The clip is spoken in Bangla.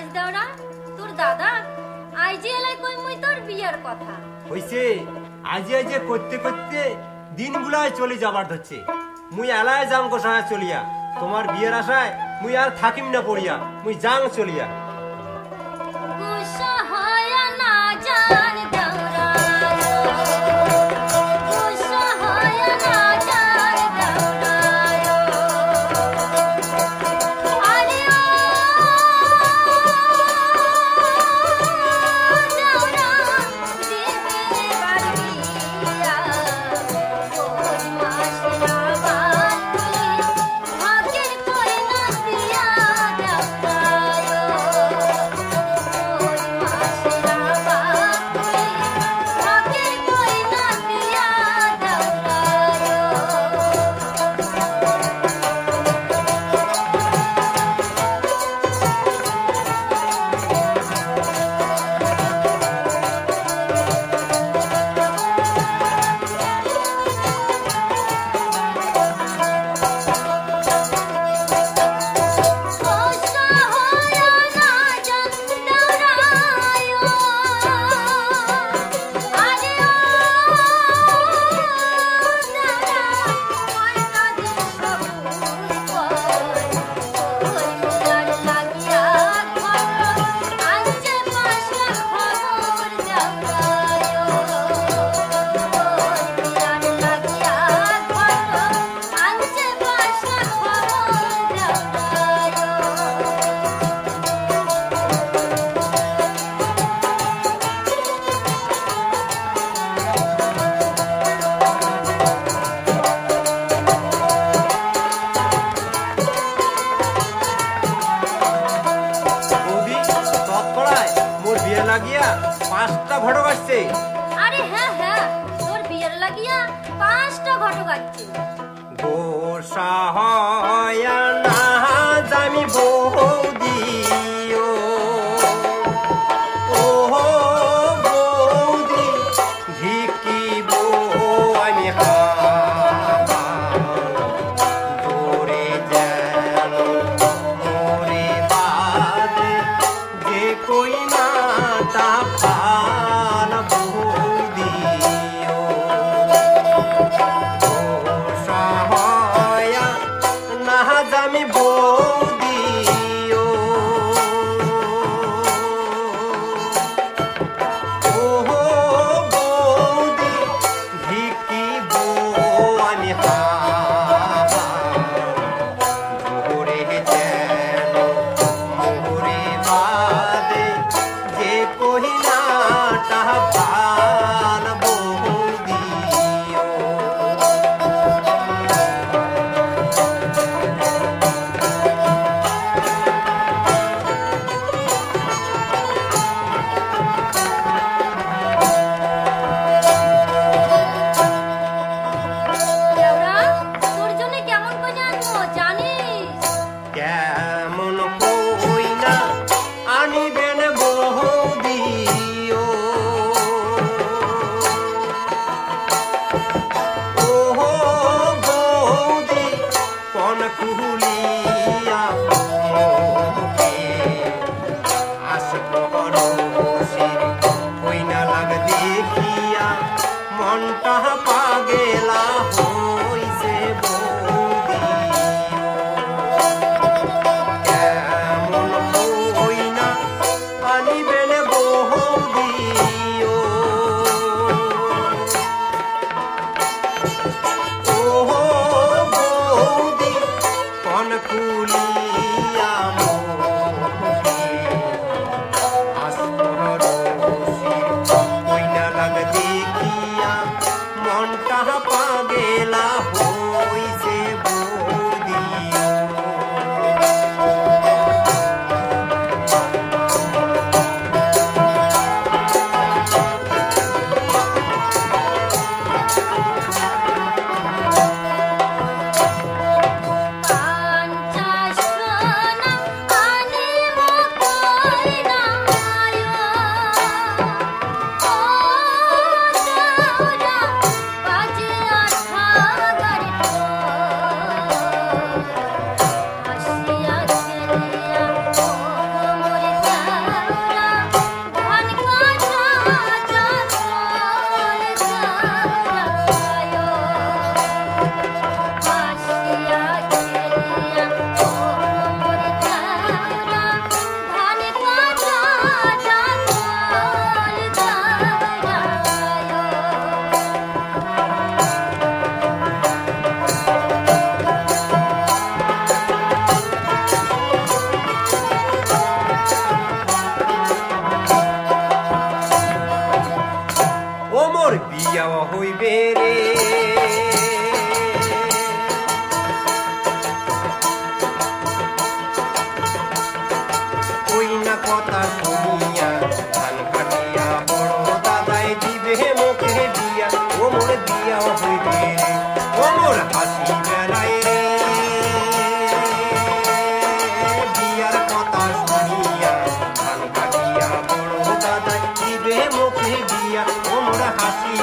জানিস দেওরা তোর দাদা আইজি এলাই কই মুই তোর বিয়ের কথা হইছে আজি আজি করতে করতে দিনগুলাই চলে যাবার ধরছে মুই এলাই যাং গোসায় চলিয়া তোমার বিয়ের আশায় মুই আর থাকিম না পড়িয়া মুই যাং চলিয়া গুসা হয় না জান দেওরা গুসা হয় না জান দেওরা আরে ও দেওরা দিবে বাড়িয়া ওই মাসিরা বাতি ভাগের কই না দিয়া দেওরা লাগিয়া 5টা ঘটক আসছে আরে হ্যাঁ হ্যাঁ তোর বিয়ের লাগিয়া 5টা ঘটক আসছে গোসা হয় না জামি বৌদিও ও বৌদি ঢিকিব আমি জোরে যেন মোরে বাদে যে কই না তা পান বৌদিও গোসা হয় না জামি বৌদিও ও বৌদি ঢিকিব আমি জোরে যেন মোরে বাদে যে কহিনা তাহা পান বৌদিও দেওরা তোর জন্য কেমন করে আনবো জানিস কেমন কইনা আনিবেন বৌদিও ও বৌদি কোন কুলিয়া মোকে আসব রসির কইনা লাগ দেখিয়া মনটা পাগেলা হইছে বৌদিও কেমন কইনা আনিবেন বৌদিও ও বৌদি কোন কুলিয়া মোকে আসব রসির কইনা লাগ দেখিয়া মনটা পাগেলা হইছে বৌদিও পাঞ্চাশ ও মোরা হাসি